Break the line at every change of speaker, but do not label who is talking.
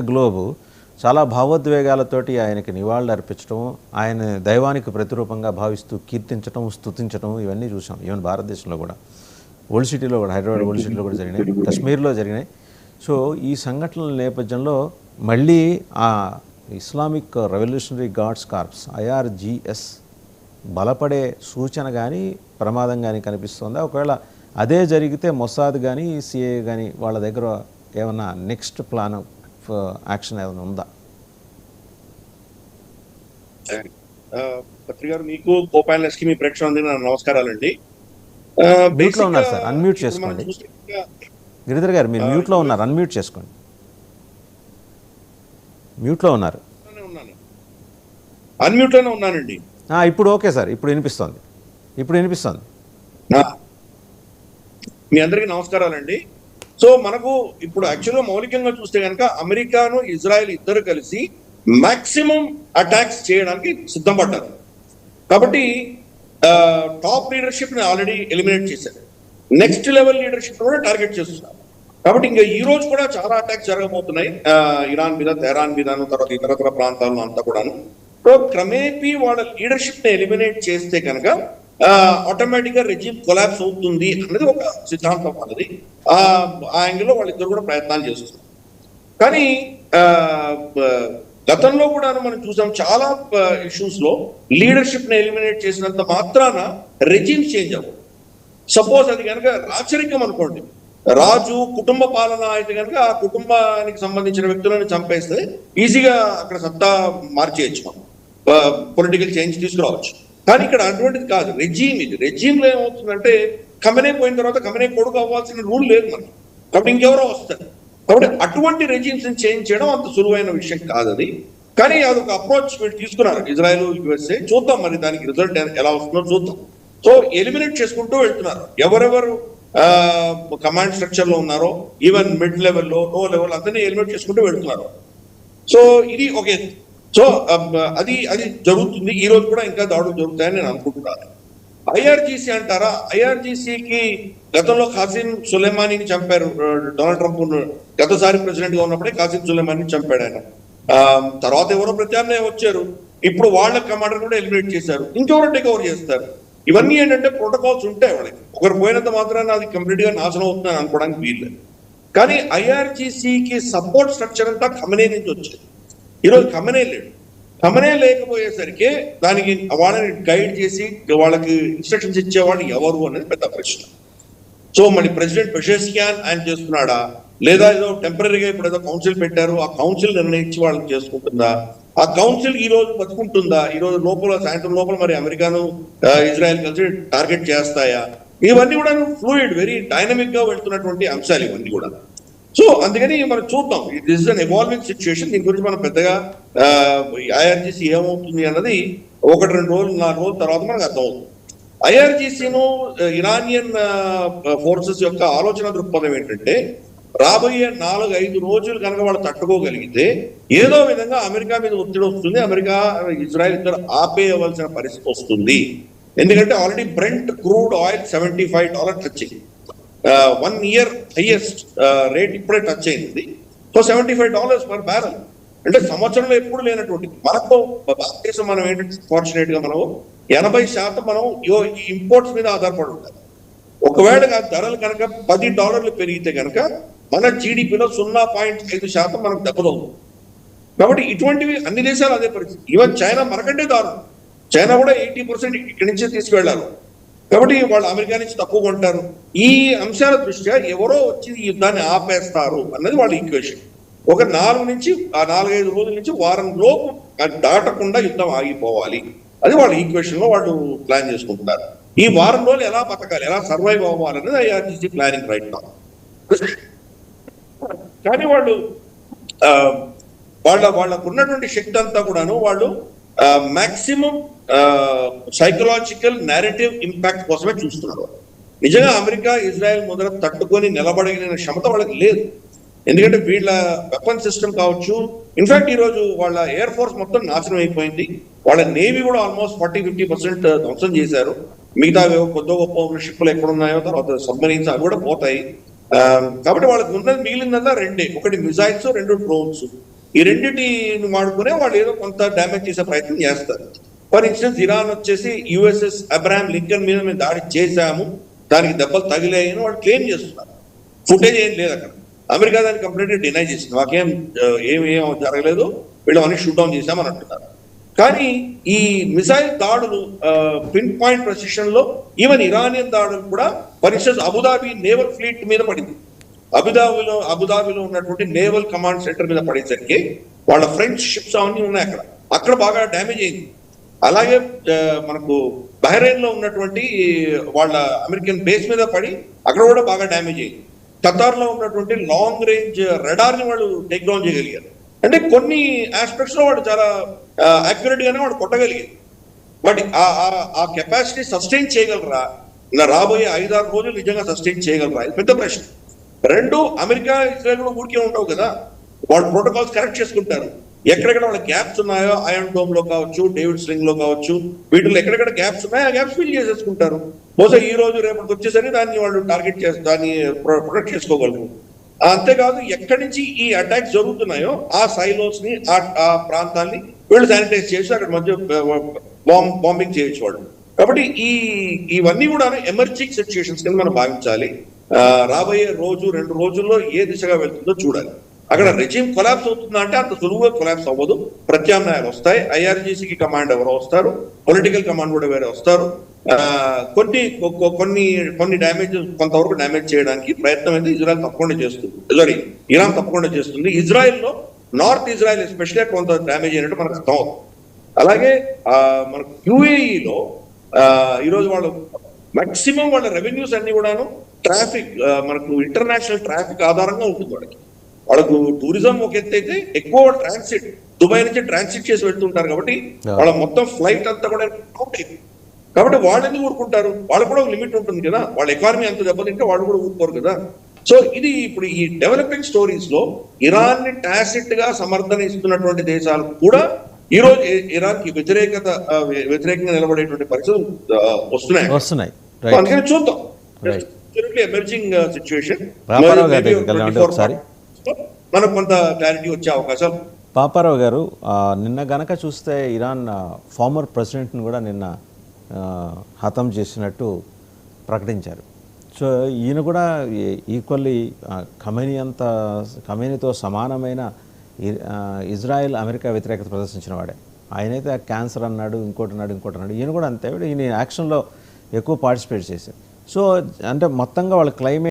Globe చాలా భావోద్వేగాలతోటి ఆయనకి నివాళులు అర్పించడం, ఆయన దైవానికి ప్రతిరూపంగా భావిస్తూ కీర్తించడం, స్తుతించడం ఇవన్నీ చూసాం. ఈవెన్ భారతదేశంలో కూడా ఓల్డ్ సిటీలో కూడా, హైదరాబాద్ ఓల్డ్ సిటీలో కూడా జరిగినాయి, కశ్మీర్లో జరిగినాయి. సో ఈ సంఘటనల నేపథ్యంలో మళ్ళీ ఆ Islamic Revolutionary Guards Corps IRGS బలపడే సూచన కానీ ప్రమాదం కానీ కనిపిస్తుందా? ఒకవేళ అదే జరిగితే మొసాద్ కానీ CIA కానీ వాళ్ళ దగ్గర ఏమన్నా నెక్స్ట్ ప్లాన్ యాక్షన్ ఏమైనా ఉందా?
పత్రి గారు, మీకు కోపాయిలెస్ కి మీ ప్రేక్షకులందరికీ నా నమస్కారాలండి.
మ్యూట్లో ఉన్నారు సార్, అన్మ్యూట్ చేసుకోండి. గిరిధర్ గారు మీరు మ్యూట్లో ఉన్నారు, అన్మ్యూట్ చేసుకోండి. మ్యూట్లో ఉన్నారు.
అన్మ్యూట్ లోనే ఉన్నానండి.
ఇప్పుడు ఓకే సార్, ఇప్పుడు వినిపిస్తుంది.
మీ అందరికీ నమస్కారాలండి. సో మనకు ఇప్పుడు యాక్చువల్గా మౌలికంగా చూస్తే కనుక అమెరికాను ఇజ్రాయెల్ ఇద్దరు కలిసి మాక్సిమం అటాక్స్ చేయడానికి సిద్ధం పడ్డారు. కాబట్టి టాప్ లీడర్షిప్ ని ఆల్రెడీ ఎలిమినేట్ చేశారు. నెక్స్ట్ లెవెల్ లీడర్షిప్ కూడా టార్గెట్ చేస్తున్నారు. కాబట్టి ఇంకా ఈ రోజు కూడా చాలా అటాక్స్ జరగబోతున్నాయి ఇరాన్ మీద, తెహరాన్ మీద, తర్వాత ఇతరత్ర ప్రాంతాల్లో అంతా కూడాను. సో క్రమేపీ వాళ్ళ లీడర్షిప్ ని ఎలిమినేట్ చేస్తే కనుక ఆటోమేటిక్ గా రెజిమ్ కొలాప్స్ అవుతుంది అన్నది ఒక సిద్ధాంతం అన్నది. ఆ యాంగిల్లో వాళ్ళిద్దరు కూడా ప్రయత్నాలు చేస్తున్నారు. కానీ గతంలో కూడా మనం చూసాం చాలా ఇష్యూస్ లో లీడర్షిప్ ని ఎలిమినేట్ చేసినంత మాత్రాన రెజిమ్ చేంజ్ అవ్వదు. సపోజ్ అది కనుక రాచరికం అనుకోండి, రాజు కుటుంబ పాలన అయితే కనుక ఆ కుటుంబానికి సంబంధించిన వ్యక్తులను చంపేస్తే ఈజీగా అక్కడ సత్తా మార్చేయచ్చు, మనం పొలిటికల్ చేంజ్ తీసుకురావచ్చు. కానీ ఇక్కడ అటువంటిది కాదు, రెజీమ్ ఇది. రెజీమ్లో ఏమవుతుందంటే ఖమెనీ పోయిన తర్వాత ఖమెనీ కొడుకు అవ్వాల్సిన రూల్ లేదు మనకి, కాబట్టి ఇంకెవరో వస్తారు. కాబట్టి అటువంటి రెజీమ్స్ చేంజ్ చేయడం అంత సులువైన విషయం కాదు అది. కానీ అదొక అప్రోచ్ వీళ్ళు తీసుకున్నారు ఇజ్రాయెల్, USA. చూద్దాం మరి దానికి రిజల్ట్ ఎలా వస్తుందో చూద్దాం. సో ఎలిమినేట్ చేసుకుంటూ వెళ్తున్నారు ఎవరెవరు కమాండ్ స్ట్రక్చర్ లో ఉన్నారో, ఈవెన్ మిడ్ లెవెల్లో, లో లెవెల్ అందరినీ ఎలిమినేట్ చేసుకుంటూ వెళ్తున్నారు. సో ఇది ఓకే. సో అది జరుగుతుంది. ఈ రోజు కూడా ఇంకా దాడులు జరుగుతాయని నేను అనుకుంటున్నాను. IRGC అంటారా? IRGCకి గతంలో ఖాసిం సులేమానీని చంపారు. డొనాల్డ్ ట్రంప్ గతసారి ప్రెసిడెంట్ గా ఉన్నప్పుడే ఖాసిం సులేమానీని చంపాడు ఆయన. తర్వాత ఎవరో ప్రత్యామ్నాయం వచ్చారు, ఇప్పుడు వాళ్ళ కమాండర్ కూడా ఎలిమినేట్ చేశారు, ఇంకెవరో టేక్ ఓవర్ చేస్తారు. ఇవన్నీ ఏంటంటే ప్రోటోకాల్స్ ఉంటాయి వాళ్ళకి. ఒకరు పోయినంత మాత్రాన అది కంప్లీట్ గా నాశనం అవుతుందని అనుకోవడానికి వీల్లేదు. కానీ IRGCకి సపోర్ట్ స్ట్రక్చర్ అంతా ఖమెనీ నుంచి వచ్చింది. ఈరోజు ఖమెనీ లేడు. ఖమెనీ లేకపోయేసరికి దానికి వాళ్ళని గైడ్ చేసి వాళ్ళకి ఇన్స్ట్రక్షన్స్ ఇచ్చేవాళ్ళు ఎవరు అనేది పెద్ద ప్రశ్న. సో మరి ప్రెసిడెంట్ పెషెస్కియాన్ ఆయన చేస్తున్నాడా, లేదా ఏదో టెంపరీగా ఇప్పుడు ఏదో కౌన్సిల్ పెట్టారు, ఆ కౌన్సిల్ నిర్ణయించి వాళ్ళని చేసుకుంటుందా, ఆ కౌన్సిల్ ఈ రోజు బతుకుంటుందా, ఈ రోజు లోపల సాయంత్రం లోపల మరి అమెరికాను ఇజ్రాయెల్ కలిసి టార్గెట్ చేస్తాయా, ఇవన్నీ కూడా ఫ్లూయిడ్, వెరీ డైనమిక్ గా వెళ్తున్నటువంటి అంశాలు ఇవన్నీ కూడా. సో అందుకని మనం చూద్దాం, this is an evolving situation. దీని గురించి మనం పెద్దగా IRGC ఏమవుతుంది అన్నది 1-2 రోజులు 4 రోజుల తర్వాత మనకు అర్థమవుతుంది. IRGCను ఇరానియన్ ఫోర్సెస్ యొక్క ఆలోచన దృక్పథం ఏంటంటే, రాబోయే 4-5 రోజులు కనుక వాళ్ళు తట్టుకోగలిగితే ఏదో విధంగా అమెరికా మీద ఒత్తిడి వస్తుంది, అమెరికా ఇజ్రాయెల్ ఇద్దరు ఆపేయవలసిన పరిస్థితి వస్తుంది. ఎందుకంటే already Brent crude oil $75 touch అయింది. 1 year హైయెస్ట్ రేట్ ఇప్పుడే టచ్ అయింది. సో $75 per barrel అంటే సంవత్సరంలో ఎప్పుడు లేనటువంటి. మనకు భారతదేశం మనం ఏంటంటే ఫార్చునేట్ గా మనం 80% మనం ఇంపోర్ట్స్ మీద ఆధారపడి ఉంటాం. ఒకవేళ ధరలు కనుక $10 పెరిగితే కనుక మన GDPలో 0.5% మనకు దెబ్బతవుతుంది. కాబట్టి ఇటువంటివి అన్ని దేశాలు అదే పరిస్థితి. ఈవెన్ చైనా మనకంటే దారుణం. చైనా కూడా 80% ఇక్కడి నుంచే తీసుకువెళ్ళాలి. కాబట్టి వాళ్ళు అమెరికా నుంచి తక్కువ కొంటారు. ఈ అంశాల దృష్ట్యా ఎవరో వచ్చి ఈ యుద్ధాన్ని ఆపేస్తారు అన్నది వాళ్ళ ఈక్వేషన్. ఒక 4-5 రోజుల నుంచి వారం లోపు దాటకుండా యుద్ధం ఆగిపోవాలి, అది వాళ్ళ ఈక్వేషన్ లో వాళ్ళు ప్లాన్ చేసుకుంటున్నారు. ఈ వారం రోజులు ఎలా బతకాలి, ఎలా సర్వైవ్ అవ్వాలనేది IRGC ప్లానింగ్ రైట్ నౌ. కానీ వాళ్ళు వాళ్ళకు ఉన్నటువంటి శక్తి అంతా కూడాను వాళ్ళు మాక్సిమం సైకలాజికల్ నేరేటివ్ ఇంపాక్ట్ కోసమే చూస్తున్నారు. నిజంగా అమెరికా ఇజ్రాయెల్ మొదట తట్టుకొని నిలబడగలిగిన క్షమత వాళ్ళకి లేదు. ఎందుకంటే వీళ్ళ వెపన్ సిస్టమ్ కావచ్చు, ఇన్ఫాక్ట్ ఈ రోజు వాళ్ళ ఎయిర్ ఫోర్స్ మొత్తం నాశనం అయిపోయింది. వాళ్ళ నేవీ కూడా ఆల్మోస్ట్ 40-50% ధ్వంసం చేశారు. మిగతా కొద్ది గొప్ప షిప్పులు ఎక్కడున్నాయో, తర్వాత సబ్మరీన్స్ అవి కూడా పోతాయి. కాబట్టి వాళ్ళకి ఉన్నది మిగిలిందల్లా రెండే, ఒకటి మిసైల్స్, రెండు డ్రోన్స్. ఈ రెండింటిని వాడుకునే వాళ్ళు ఏదో కొంత డ్యామేజ్ చేసే ప్రయత్నం చేస్తారు. ఫర్ ఇన్స్టెన్స్ ఇరాన్ వచ్చేసి యుఎస్ఎస్ అబ్రహాం లింకన్ మీద మేము దాడి చేశాము, దానికి దెబ్బలు తగిలాయని వాళ్ళు క్లెయిమ్ చేస్తున్నారు. ఫుటేజ్ ఏం లేదు అక్కడ. అమెరికా దాన్ని కంప్లీట్గా డినై చేసింది, మాకేం ఏం జరగలేదు, వీళ్ళు అన్ని షూట్ డౌన్ చేశామని అంటున్నారు. కానీ ఈ మిసైల్ దాడులు పిన్ పాయింట్ ప్రెసిషన్ లో ఈవెన్ ఇరానియన్ దాడులు కూడా, for instance Abu Dhabi naval fleet మీద పడింది. అబుదాబిలో ఉన్నటువంటి నేవల్ కమాండ్ సెంటర్ మీద పడేసరికి వాళ్ళ ఫ్రెంచ్ షిప్స్ అవన్నీ ఉన్నాయి అక్కడ బాగా డ్యామేజ్ అయింది. అలాగే మనకు బహ్రెయిన్ లో ఉన్నటువంటి వాళ్ళ అమెరికన్ బేస్ మీద పడి అక్కడ కూడా బాగా డ్యామేజ్ అయింది. ఖతార్ లో ఉన్నటువంటి లాంగ్ రేంజ్ రడార్ ని వాళ్ళు టేక్ డౌన్ చేయగలిగారు. అంటే కొన్ని ఆస్పెక్ట్స్ లో వాడు చాలా అక్యురేట్ గానే వాడు కొట్టగలిగారు. బట్ ఆ కెపాసిటీ సస్టైన్ చేయగలరా, రాబోయే 5-6 రోజులు నిజంగా సస్టైన్ చేయగలరా, ఇది పెద్ద ప్రశ్న. రెండు, అమెరికా ఇజ్రాయెల్ కూడా ఊరికే ఉండవు కదా, వాళ్ళు ప్రోటోకాల్స్ కరెక్ట్ చేసుకుంటారు. ఎక్కడెక్కడ వాళ్ళ గ్యాప్స్ ఉన్నాయో, ఐరన్ డోమ్ లో కావచ్చు, డేవిడ్ స్లింగ్ లో కావచ్చు, వీటిలో ఎక్కడెక్కడ గ్యాప్స్ ఉన్నాయో ఆ గ్యాప్స్ ఫిల్ చేసేసుకుంటారు. బహుశా ఈ రోజు రేపటికి వచ్చేసరికి దాన్ని వాళ్ళు టార్గెట్ చేసి దాన్ని ప్రొటెక్ట్ చేసుకోగలరు. అంతేకాదు ఎక్కడి నుంచి ఈ అటాక్స్ జరుగుతున్నాయో ఆ సైలోస్ ని, ఆ ప్రాంతాన్ని వీళ్ళు శానిటైజ్ చేసి అక్కడ మధ్య బాంబింగ్ చేయొచ్చు వాళ్ళు. కాబట్టి ఇవన్నీ కూడా ఎమర్జింగ్ సిచ్యుయేషన్స్ కింద మనం భావించాలి. రాబోయే 1-2 రోజుల్లో ఏ దిశగా వెళ్తుందో చూడాలి. అక్కడ రెజిమ్ కొలాప్స్ అవుతుందా అంటే అంత సులువుగా కొలాప్స్ అవ్వదు. ప్రత్యామ్నాయాలు వస్తాయి. ఐఆర్జీసీకి కమాండ్ ఎవరో వస్తారు, పొలిటికల్ కమాండ్ కూడా వేరే వస్తారు. కొన్ని డ్యామేజ్, కొంతవరకు డ్యామేజ్ చేయడానికి ప్రయత్నం అయితే ఇజ్రాయెల్ తప్పకుండా చేస్తుంది, ఇరాన్ తప్పకుండా చేస్తుంది. ఇజ్రాయెల్లో నార్త్ ఇజ్రాయెల్ ఎస్పెషల్లీ కొంత డ్యామేజ్ అయినట్టు మనకు అర్థం అవుతుంది. అలాగే మనకు యూఏఈలో ఈరోజు వాళ్ళు మాక్సిమం వాళ్ళ రెవెన్యూస్ అన్ని కూడాను ట్రాఫిక్, మనకు ఇంటర్నేషనల్ ట్రాఫిక్ ఆధారంగా ఉంటుంది. వాళ్ళకు టూరిజం ఒక ఎత్తు అయితే, ఎక్కువ ట్రాన్సిట్, దుబాయ్ నుంచి ట్రాన్సిట్ చేసి వెళ్తుంటారు కాబట్టి వాళ్ళ మొత్తం ఫ్లైట్ అంతా కూడా అవుట్ అయింది. కాబట్టి వాళ్ళు ఎందుకు ఊరుకుంటారు, వాళ్ళకు కూడా ఒక లిమిట్ ఉంటుంది కదా, వాళ్ళ ఎకానమీ అంత దెబ్బతింటే వాళ్ళు కూడా ఊరుకోరు కదా. సో ఇది ఇప్పుడు ఈ డెవలపింగ్ స్టోరీస్ లో ఇరాన్ ని టాసిట్ గా సమర్థన ఇస్తున్నటువంటి దేశాలు కూడా ఈ రోజు ఇరాన్ కి వ్యతిరేకంగా నిలబడేటువంటి పరిస్థితులు వస్తున్నాయి. అందుకని చూద్దాం, ఎమర్జింగ్ సిచ్యువేషన్, మనకు కొంత క్లారిటీ వచ్చే అవకాశాలు.
పాపారావు గారు, నిన్న గనక చూస్తే ఇరాన్ ఫార్మర్ ప్రెసిడెంట్ని కూడా నిన్న హతం చేసినట్టు ప్రకటించారు. సో ఈయన కూడా ఈక్వల్లీ ఖమేనీతో సమానమైన ఇజ్రాయెల్ అమెరికా వ్యతిరేకత ప్రదర్శించిన వాడే. ఆయనైతే క్యాన్సర్ అన్నాడు, ఇంకోటి అన్నాడు. ఈయన కూడా అంతే, ఈయన యాక్షన్లో ఎక్కువ పార్టిసిపేట్ చేశారు. సో అంటే మొత్తంగా వాళ్ళ క్లైమేట్